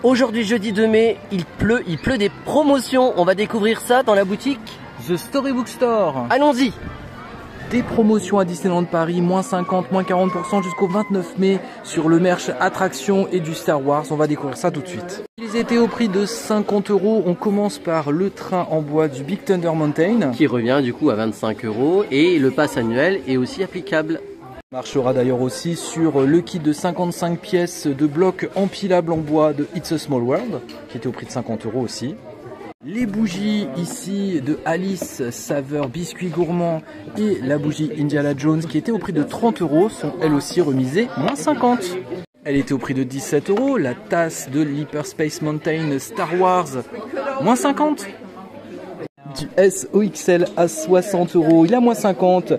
Aujourd'hui jeudi 2 mai, il pleut des promotions. On va découvrir ça dans la boutique The Storybook Store. Allons-y. Des promotions à Disneyland Paris, moins 50, moins 40% jusqu'au 29 mai sur le merch attraction et du Star Wars. On va découvrir ça tout de suite. Ils étaient au prix de 50 €. On commence par le train en bois du Big Thunder Mountain. Qui revient du coup à 25 € et le pass annuel est aussi applicable. Marchera d'ailleurs aussi sur le kit de 55 pièces de blocs empilables en bois de It's a Small World, qui était au prix de 50 € aussi. Les bougies ici de Alice saveur biscuit gourmand et la bougie Indiana Jones qui était au prix de 30 € sont elles aussi remisées moins 50. Elle était au prix de 17 €. La tasse de l'Hyperspace Mountain Star Wars moins 50. Du SOXL à 60 €. Il a moins 50.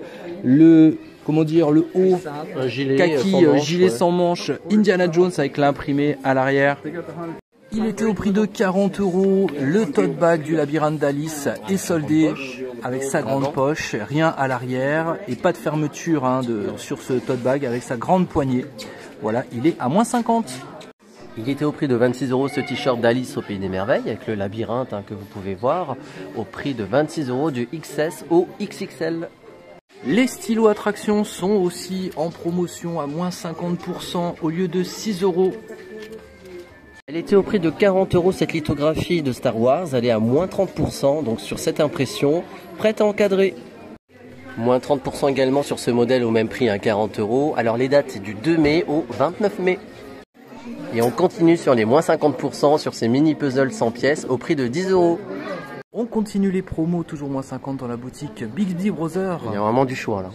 Le haut gilet kaki, sans manche, gilet sans manche Indiana Jones avec l'imprimé à l'arrière. Il était au prix de 40 €. Le tote bag du labyrinthe d'Alice est soldé avec sa grande poche, rien à l'arrière et pas de fermeture sur ce tote bag avec sa grande poignée. Voilà, il est à moins 50. Il était au prix de 26 € ce t-shirt d'Alice au Pays des Merveilles avec le labyrinthe que vous pouvez voir au prix de 26 € du XS au XXL. Les stylos attractions sont aussi en promotion à moins 50% au lieu de 6 €. Elle était au prix de 40 € cette lithographie de Star Wars, elle est à moins 30% donc sur cette impression, prête à encadrer. Moins 30% également sur ce modèle au même prix à 40 €. Alors les dates c'est du 2 mai au 29 mai. Et on continue sur les moins 50% sur ces mini puzzles 100 pièces au prix de 10 €. On continue les promos, toujours moins 50 dans la boutique Big Brother. Il y a vraiment du choix là.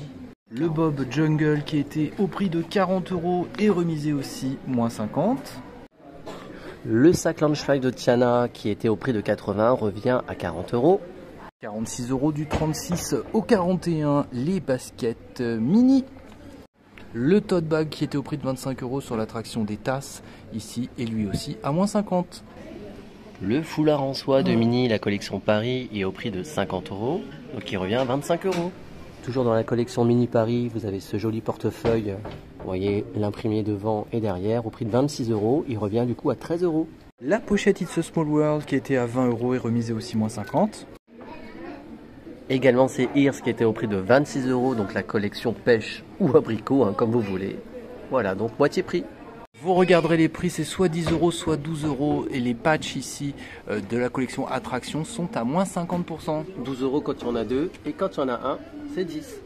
Le Bob Jungle qui était au prix de 40 € est remisé aussi moins 50. Le sac Launchfly de Tiana qui était au prix de 80 revient à 40 €. 46 € du 36 au 41, les baskets mini. Le tote bag qui était au prix de 25 € sur l'attraction des tasses, ici et lui aussi à moins 50. Le foulard en soie de Mini, la collection Paris, est au prix de 50 €, donc il revient à 25 €. Toujours dans la collection Mini Paris, vous avez ce joli portefeuille, vous voyez l'imprimé devant et derrière, au prix de 26 €, il revient du coup à 13 €. La pochette It's a Small World qui était à 20 € est remisée aussi moins 50. Également c'est Ears qui était au prix de 26 €, donc la collection pêche ou abricot, comme vous voulez. Voilà, donc moitié prix. Vous regarderez les prix, c'est soit 10 €, soit 12 € et les patchs ici de la collection attraction sont à moins 50%. 12 € quand il y en a deux et quand il y en a un, c'est 10.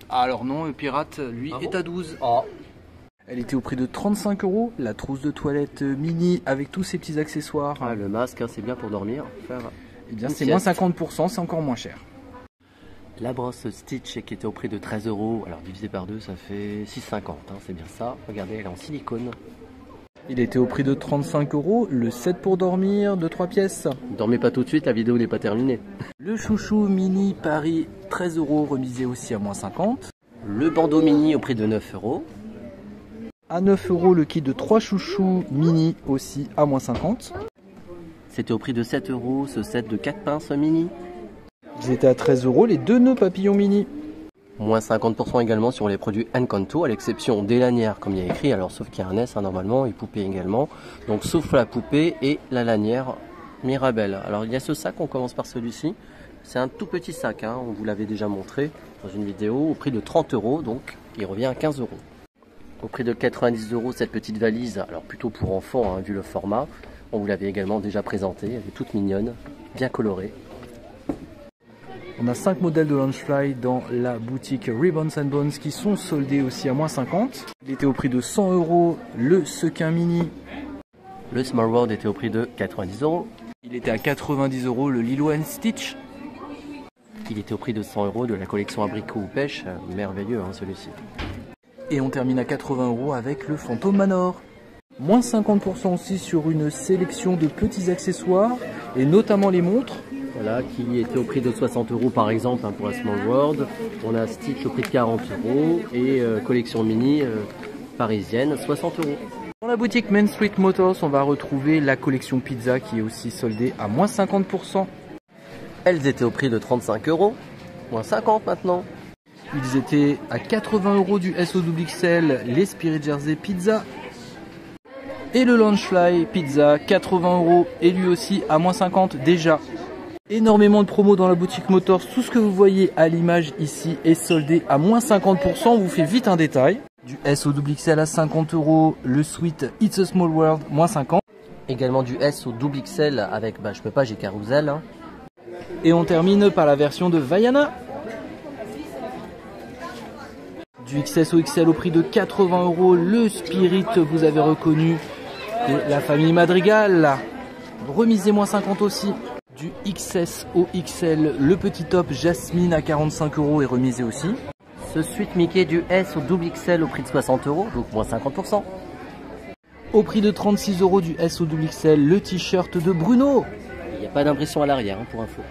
Alors non, le pirate, lui, est à 12. Oh. Elle était au prix de 35 €, la trousse de toilette mini avec tous ses petits accessoires. Ah, le masque, c'est bien pour dormir. Eh bien, c'est moins 50%, c'est encore moins cher. La brosse Stitch qui était au prix de 13 €, alors divisé par 2 ça fait 6,50 €, c'est bien ça. Regardez, elle est en silicone. Il était au prix de 35 €, le set pour dormir de 3 pièces. Dormez pas tout de suite, la vidéo n'est pas terminée. Le chouchou mini Paris, 13 € remisé aussi à moins 50. Le bandeau mini au prix de 9 €. À 9 € le kit de 3 chouchous mini aussi à moins 50. C'était au prix de 7 € ce set de 4 pinces mini. Ils étaient à 13 € les 2 nœuds papillons mini. Moins 50% également sur les produits Encanto, à l'exception des lanières comme il y a écrit, alors sauf qu'il y a un S normalement, et poupée également. Donc sauf la poupée et la lanière Mirabelle. Alors il y a ce sac, on commence par celui-ci. C'est un tout petit sac, on vous l'avait déjà montré dans une vidéo, au prix de 30 €, donc il revient à 15 €. Au prix de 90 € cette petite valise, alors plutôt pour enfants vu le format. On vous l'avait également déjà présenté, elle est toute mignonne, bien colorée. On a 5 modèles de Launchfly dans la boutique Ribbons and Bones qui sont soldés aussi à moins 50. Il était au prix de 100 € le sequin mini. Le Small World était au prix de 90 €. Il était à 90 € le Lilo & Stitch. Il était au prix de 100 € de la collection abricot ou pêche, merveilleux celui-ci. Et on termine à 80 € avec le Phantom Manor. Moins 50% aussi sur une sélection de petits accessoires et notamment les montres. Voilà, qui était au prix de 60 € par exemple pour un Small World. On a Stitch au prix de 40 € et collection mini parisienne 60 €. Dans la boutique Main Street Motors, on va retrouver la collection pizza qui est aussi soldée à moins 50%. Elles étaient au prix de 35 €, moins 50 maintenant. Ils étaient à 80 € du SOXL, les Spirit Jersey Pizza. Et le Launchfly Pizza, 80 € et lui aussi à moins 50 déjà. Énormément de promos dans la boutique Motors. Tout ce que vous voyez à l'image ici est soldé à moins 50%. On vous fait vite un détail. Du S au XXL à 50 €. Le Sweet It's a Small World, moins 50. Également du S au XXL avec, je peux pas, j'ai Carousel. Hein. Et on termine par la version de Vaiana. Du XS au XL au prix de 80 €. Le Spirit, vous avez reconnu, de la famille Madrigal. Remisé moins 50 aussi. Du XS au XL, le petit top Jasmine à 45 € est remisé aussi. Ce Sweet Mickey du S au XXL au prix de 60 €, donc moins 50%. Au prix de 36 € du S au XL, le t-shirt de Bruno. Il n'y a pas d'impression à l'arrière, hein, pour info.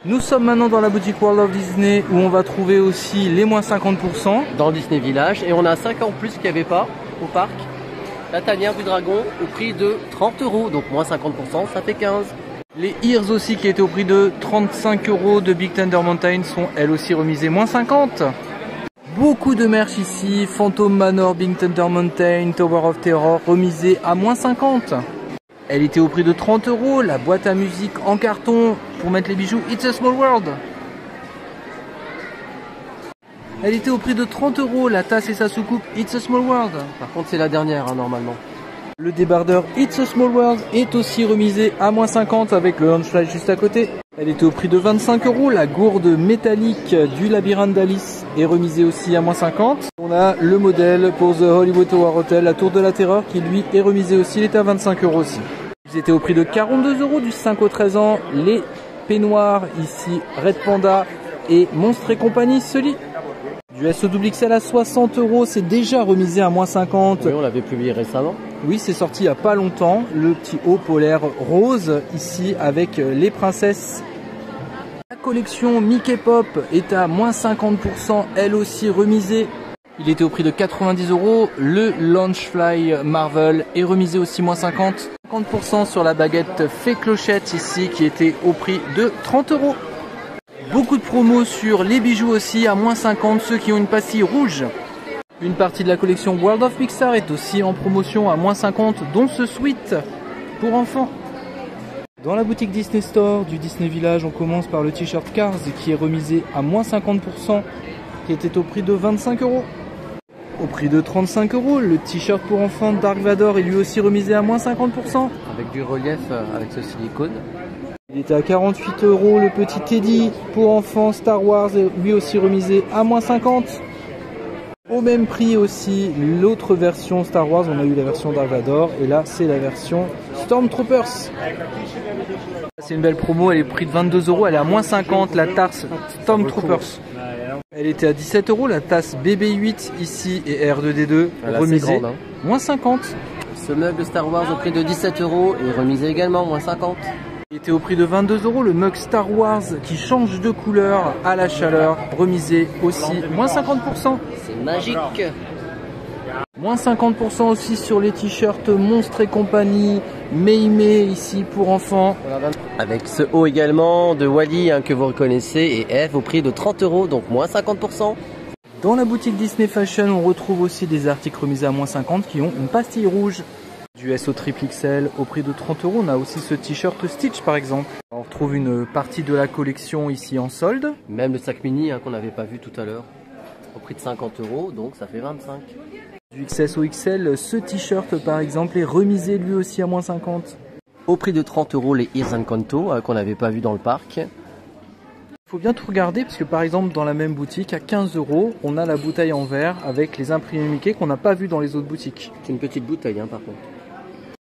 Nous sommes maintenant dans la boutique World of Disney où on va trouver aussi les moins 50%. Dans le Disney Village. Et on a 5 ans en plus qu'il n'y avait pas au parc. La tanière du dragon au prix de 30 €, donc moins 50%, ça fait 15. Les Ears aussi qui étaient au prix de 35 € de Big Thunder Mountain sont elles aussi remisées moins 50. Beaucoup de merch ici, Phantom Manor, Big Thunder Mountain, Tower of Terror, remisée à moins 50. Elle était au prix de 30 €, la boîte à musique en carton pour mettre les bijoux It's a Small World. Elle était au prix de 30 €, la tasse et sa soucoupe It's a Small World. Par contre c'est la dernière, hein, normalement. Le débardeur It's a Small World est aussi remisé à moins 50 avec le Launchfly juste à côté. Elle était au prix de 25 €. La gourde métallique du labyrinthe d'Alice est remisée aussi à moins 50. On a le modèle pour The Hollywood Tower Hotel, la tour de la terreur, qui lui est remisé aussi. Il est à 25 € aussi. Ils étaient au prix de 42 € du 5 au 13 ans. Les peignoirs ici, Red Panda et Monstres et compagnie, Sully. Du S au XXL à 60 €, c'est déjà remisé à moins 50. Oui, on l'avait publié récemment. Oui, c'est sorti il n'y a pas longtemps. Le petit haut polaire rose ici avec les princesses. La collection Mickey Pop est à moins 50%, elle aussi remisée. Il était au prix de 90 €. Le Launchfly Marvel est remisé aussi moins 50. 50% sur la baguette Fée Clochette ici qui était au prix de 30 €. Beaucoup de promos sur les bijoux aussi à moins 50, ceux qui ont une pastille rouge. Une partie de la collection World of Pixar est aussi en promotion à moins 50, dont ce Sweet pour enfants. Dans la boutique Disney Store du Disney Village, on commence par le t-shirt Cars qui est remisé à moins 50%, qui était au prix de 25 €. Au prix de 35 €, le t-shirt pour enfants Dark Vador est lui aussi remisé à moins 50%. Avec du relief, avec ce silicone. Il était à 48 €, le petit Teddy pour enfants Star Wars est lui aussi remisé à moins 50. Au même prix aussi, l'autre version Star Wars, on a eu la version Dark Vador et là c'est la version Stormtroopers. C'est une belle promo, elle est prix de 22 €, elle est à moins 50, la tasse Stormtroopers. Elle était à 17 €, la tasse BB-8 ici et R2D2 remisée, grande, hein. Moins 50. Ce mug de Star Wars au prix de 17 € et remisé également, moins 50. Il était au prix de 22 €, le mug Star Wars qui change de couleur à la chaleur, remisé aussi, moins 50%. C'est magique. Moins 50% aussi sur les t-shirts Monstres et compagnie, Meimei ici pour enfants. Avec ce haut également de Wally, hein, que vous reconnaissez, et Eve au prix de 30 €, donc moins 50%. Dans la boutique Disney Fashion, on retrouve aussi des articles remisés à moins 50 qui ont une pastille rouge. Du S au triple XL au prix de 30 €, on a aussi ce t-shirt Stitch par exemple. On retrouve une partie de la collection ici en solde. Même le sac mini, hein, qu'on n'avait pas vu tout à l'heure, au prix de 50 €, donc ça fait 25. Du XS au XL, ce t-shirt par exemple est remisé lui aussi à moins 50. Au prix de 30 € les Ears Encanto, qu'on n'avait pas vu dans le parc. Il faut bien tout regarder parce que par exemple dans la même boutique à 15 €, on a la bouteille en verre avec les imprimés Mickey qu'on n'a pas vu dans les autres boutiques. C'est une petite bouteille, hein, par contre.